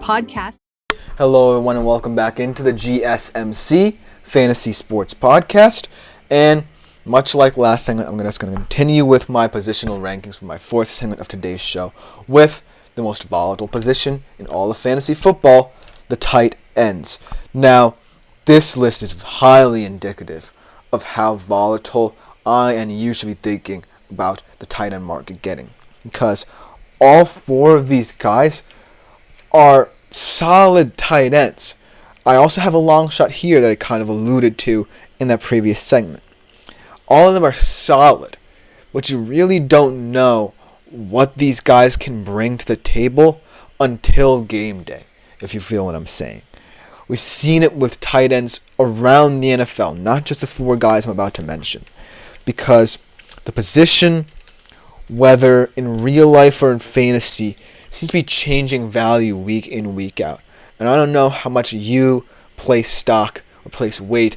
Podcast. Hello, everyone, and welcome back into the GSMC Fantasy Sports Podcast. And much like last segment, I'm just going to continue with my positional rankings for my fourth segment of today's show with the most volatile position in all of fantasy football, the tight ends. Now, this list is highly indicative of how volatile I and you should be thinking about the tight end market getting, because all four of these guys are solid tight ends. I also have a long shot here that I kind of alluded to in that previous segment. All of them are solid, but you really don't know what these guys can bring to the table until game day, if you feel what I'm saying. We've seen it with tight ends around the NFL, not just the four guys I'm about to mention, because the position, whether in real life or in fantasy, seems to be changing value week in, week out. And I don't know how much you place stock or place weight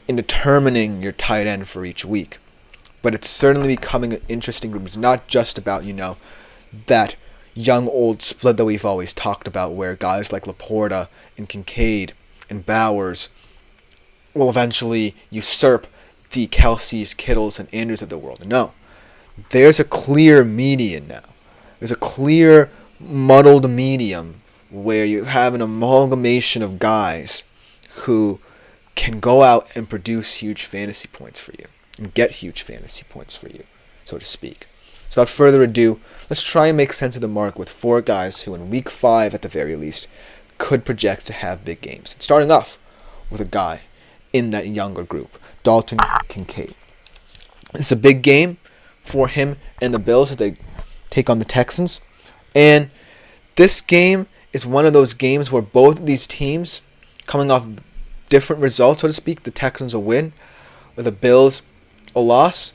in determining your tight end for each week. But it's certainly becoming an interesting group. It's not just about, that young-old split that we've always talked about, where guys like Laporta and Kincaid and Bowers will eventually usurp the Kelce's, Kittles, and Andrews of the world. No. There's a clear median now. There's a clear muddled medium where you have an amalgamation of guys who can go out and produce huge fantasy points for you and get huge fantasy points for you, so to speak. So without further ado, let's try and make sense of the mark with four guys who in week 5 at the very least could project to have big games. And starting off with a guy in that younger group, Dalton Kincaid. It's a big game for him and the Bills as they take on the Texans. And this game is one of those games where both of these teams, coming off different results, so to speak, the Texans a win, with the Bills a loss,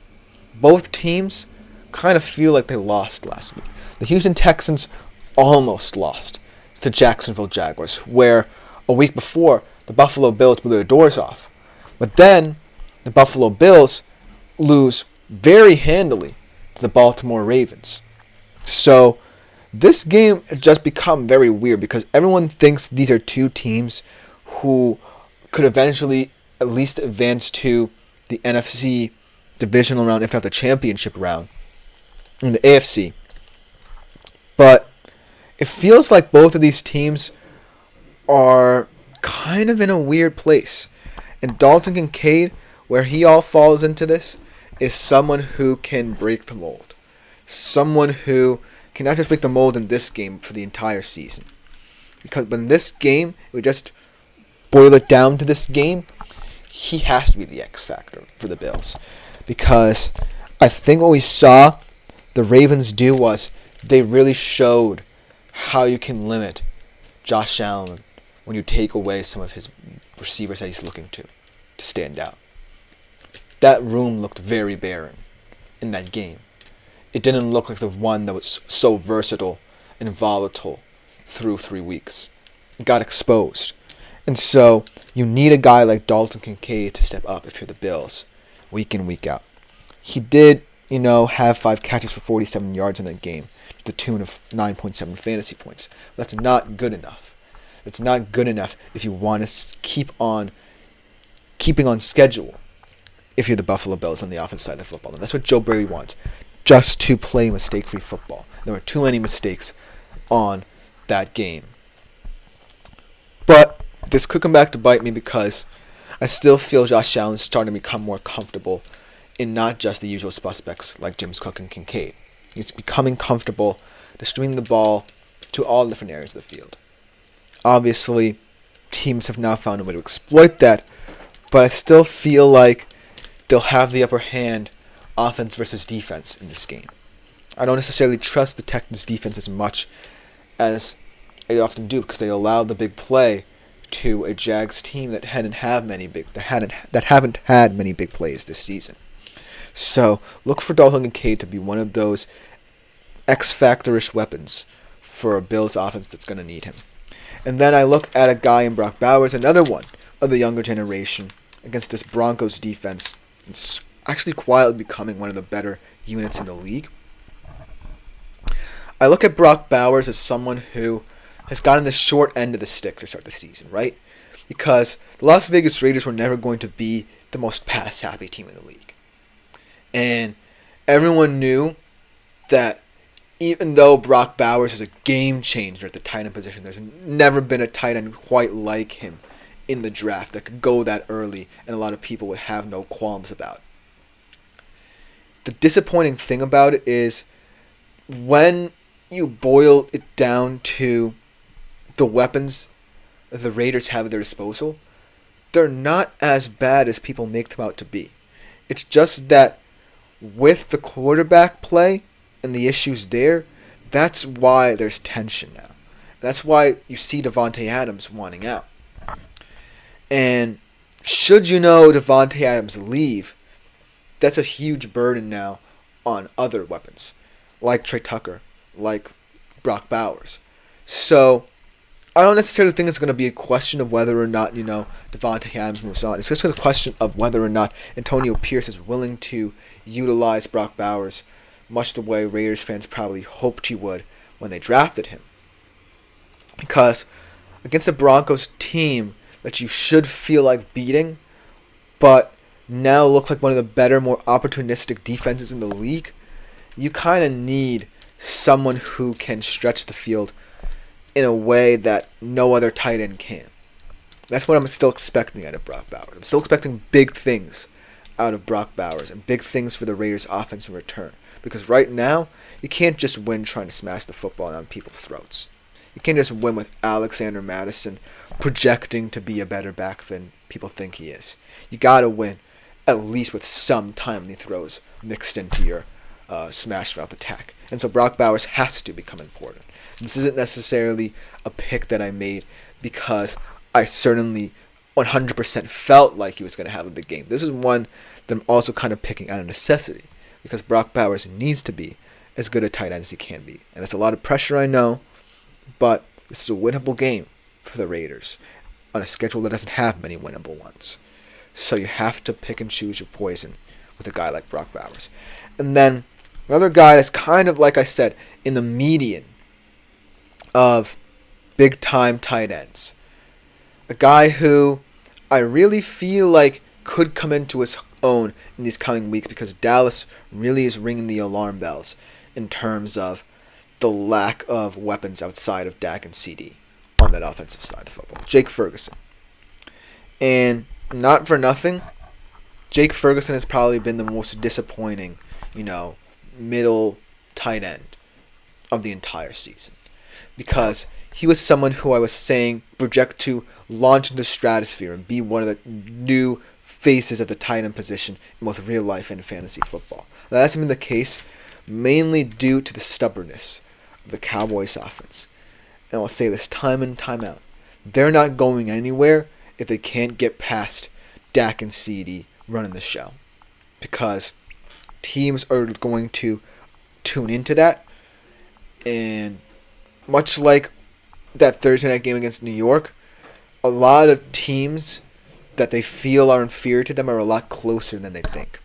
both teams kind of feel like they lost last week. The Houston Texans almost lost to the Jacksonville Jaguars, where a week before, the Buffalo Bills blew their doors off. But then, the Buffalo Bills lose very handily to the Baltimore Ravens. So, this game has just become very weird because everyone thinks these are two teams who could eventually at least advance to the NFC divisional round, if not the championship round, in the AFC. But it feels like both of these teams are kind of in a weird place. And Dalton Kincaid, where he all falls into this, is someone who can break the mold. Someone who can not just break the mold in this game for the entire season. But in this game, we just boil it down to this game, he has to be the X factor for the Bills. Because I think what we saw the Ravens do was they really showed how you can limit Josh Allen when you take away some of his receivers that he's looking to stand out. That room looked very barren in that game. It didn't look like the one that was so versatile and volatile through 3 weeks. It got exposed. And so you need a guy like Dalton Kincaid to step up if you're the Bills, week in, week out. He did, have 5 catches for 47 yards in that game, to the tune of 9.7 fantasy points. That's not good enough. It's not good enough if you want to keeping on schedule if you're the Buffalo Bills on the offense side of the football. And that's what Joe Brady wants, just to play mistake-free football. There were too many mistakes on that game. But this could come back to bite me because I still feel Josh Allen is starting to become more comfortable in not just the usual suspects like James Cook and Kincaid. He's becoming comfortable distributing the ball to all different areas of the field. Obviously, teams have now found a way to exploit that, but I still feel like they'll have the upper hand offense versus defense in this game. I don't necessarily trust the Texans defense as much as I often do because they allow the big play to a Jags team that haven't had many big plays this season. So look for Dalton Kincaid to be one of those X-factor-ish weapons for a Bills offense that's going to need him. And then I look at a guy in Brock Bowers, another one of the younger generation, against this Broncos defense. It's actually quietly becoming one of the better units in the league. I look at Brock Bowers as someone who has gotten the short end of the stick to start the season, right? Because the Las Vegas Raiders were never going to be the most pass-happy team in the league. And everyone knew that even though Brock Bowers is a game changer at the tight end position, there's never been a tight end quite like him in the draft that could go that early, and a lot of people would have no qualms about. The disappointing thing about it is when you boil it down to the weapons the Raiders have at their disposal, they're not as bad as people make them out to be. It's just that with the quarterback play and the issues there, that's why there's tension now. That's why you see Davante Adams wanting out. And should you know Davante Adams leave, that's a huge burden now on other weapons, like Trey Tucker, like Brock Bowers. So I don't necessarily think it's going to be a question of whether or not, Davante Adams moves on. It's just a question of whether or not Antonio Pierce is willing to utilize Brock Bowers much the way Raiders fans probably hoped he would when they drafted him. Because against the Broncos team that you should feel like beating, but now look like one of the better, more opportunistic defenses in the league, you kind of need someone who can stretch the field in a way that no other tight end can. That's what I'm still expecting out of Brock Bowers. I'm still expecting big things out of Brock Bowers and big things for the Raiders' offense in return. Because right now, you can't just win trying to smash the football down people's throats. You can't just win with Alexander Mattison projecting to be a better back than people think he is. You gotta win at least with some timely throws mixed into your smash mouth attack. And so Brock Bowers has to become important. This isn't necessarily a pick that I made because I certainly 100% felt like he was going to have a big game. This is one that I'm also kind of picking out of necessity because Brock Bowers needs to be as good a tight end as he can be. And that's a lot of pressure, I know, but this is a winnable game for the Raiders on a schedule that doesn't have many winnable ones. So you have to pick and choose your poison with a guy like Brock Bowers. And then another guy that's kind of, like I said, in the median of big-time tight ends. A guy who I really feel like could come into his own in these coming weeks because Dallas really is ringing the alarm bells in terms of the lack of weapons outside of Dak and CD on that offensive side of the football. Jake Ferguson. And not for nothing, Jake Ferguson has probably been the most disappointing, middle tight end of the entire season. Because he was someone who I was saying project to launch into the stratosphere and be one of the new faces at the tight end position in both real life and fantasy football. Now, that's been the case mainly due to the stubbornness of the Cowboys offense. And I'll say this time in, time out. They're not going anywhere if they can't get past Dak and CD running the show. Because teams are going to tune into that. And much like that Thursday night game against New York, a lot of teams that they feel are inferior to them are a lot closer than they think.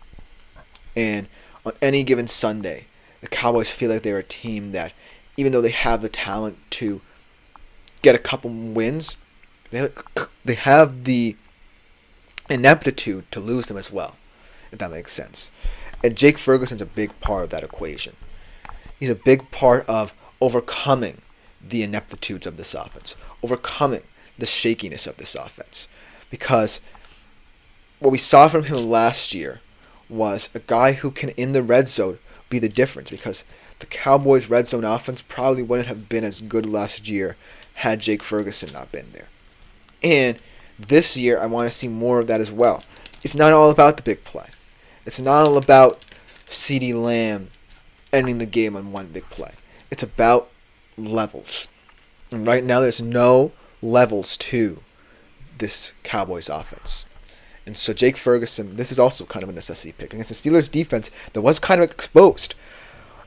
And on any given Sunday, the Cowboys feel like they're a team that, even though they have the talent to get a couple wins, they have the ineptitude to lose them as well, if that makes sense. And Jake Ferguson's a big part of that equation. He's a big part of overcoming the ineptitudes of this offense, overcoming the shakiness of this offense. Because what we saw from him last year was a guy who can, in the red zone, be the difference. Because the Cowboys' red zone offense probably wouldn't have been as good last year had Jake Ferguson not been there. And this year, I want to see more of that as well. It's not all about the big play. It's not all about CeeDee Lamb ending the game on one big play. It's about levels. And right now, there's no levels to this Cowboys offense. And so Jake Ferguson, this is also kind of a necessity pick against the Steelers defense that was kind of exposed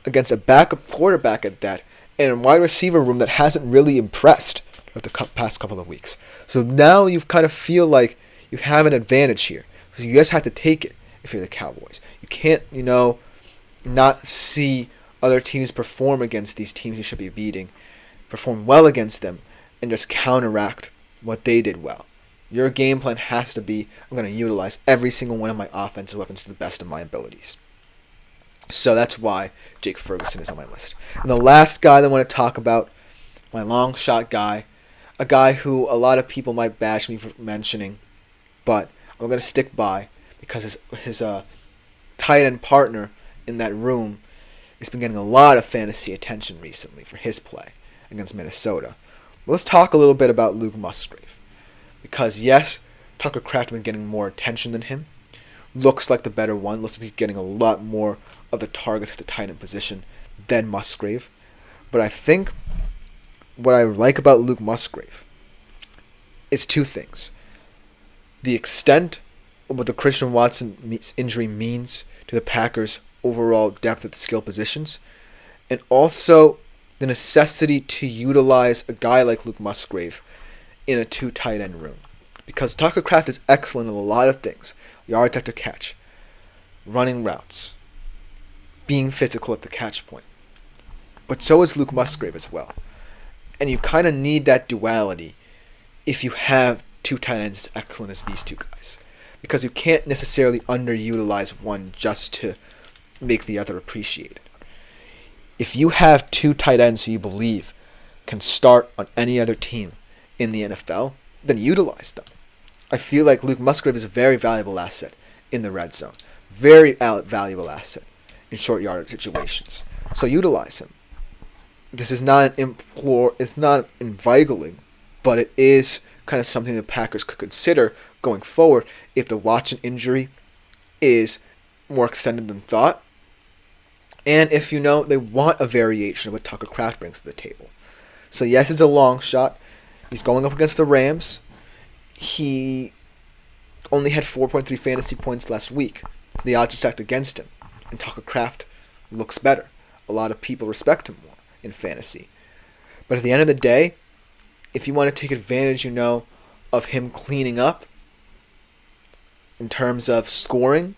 against a backup quarterback at that and a wide receiver room that hasn't really impressed over the past couple of weeks. So now you kind of feel like you have an advantage here. So you just have to take it if you're the Cowboys. You can't, not see other teams perform against these teams you should be beating perform well against them and just counteract what they did well. Your game plan has to be, I'm going to utilize every single one of my offensive weapons to the best of my abilities. So that's why Jake Ferguson is on my list. And the last guy that I want to talk about, my long shot guy, a guy who a lot of people might bash me for mentioning, but I'm going to stick by because his tight end partner in that room has been getting a lot of fantasy attention recently for his play against Minnesota. Let's talk a little bit about Luke Musgrave. Because yes, Tucker Kraft has been getting more attention than him. Looks like the better one. Looks like he's getting a lot more of the targets at the tight end position than Musgrave. But I think what I like about Luke Musgrave is two things. The extent of what the Christian Watson injury means to the Packers' overall depth at the skill positions, and also the necessity to utilize a guy like Luke Musgrave in a two tight end room. Because Tucker Kraft is excellent in a lot of things. Yards after catch, running routes, being physical at the catch point. But so is Luke Musgrave as well. And you kind of need that duality if you have two tight ends as excellent as these two guys. Because you can't necessarily underutilize one just to make the other appreciated. If you have two tight ends who you believe can start on any other team in the NFL, then utilize them. I feel like Luke Musgrave is a very valuable asset in the red zone. Very valuable asset in short yardage situations. So utilize him. This is not it's not invigorating, but it is kind of something the Packers could consider going forward if the Watson injury is more extended than thought. And if they want a variation of what Tucker Kraft brings to the table. So yes, it's a long shot. He's going up against the Rams. He only had 4.3 fantasy points last week. The odds are stacked against him. And Tucker Kraft looks better. A lot of people respect him more in fantasy. But at the end of the day, if you want to take advantage, of him cleaning up in terms of scoring,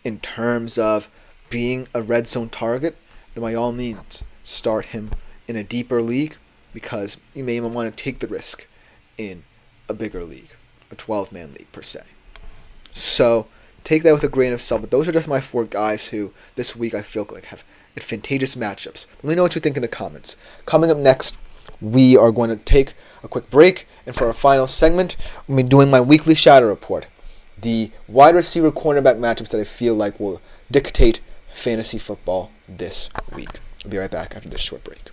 in terms of being a red zone target, then by all means, start him in a deeper league because you may even want to take the risk in a bigger league, a 12-man league per se. So take that with a grain of salt, but those are just my four guys who this week I feel like have advantageous matchups. Let me know what you think in the comments. Coming up next, we are going to take a quick break, and for our final segment, we'll be doing my weekly shadow report. The wide receiver cornerback matchups that I feel like will dictate fantasy football this week. I'll be right back after this short break.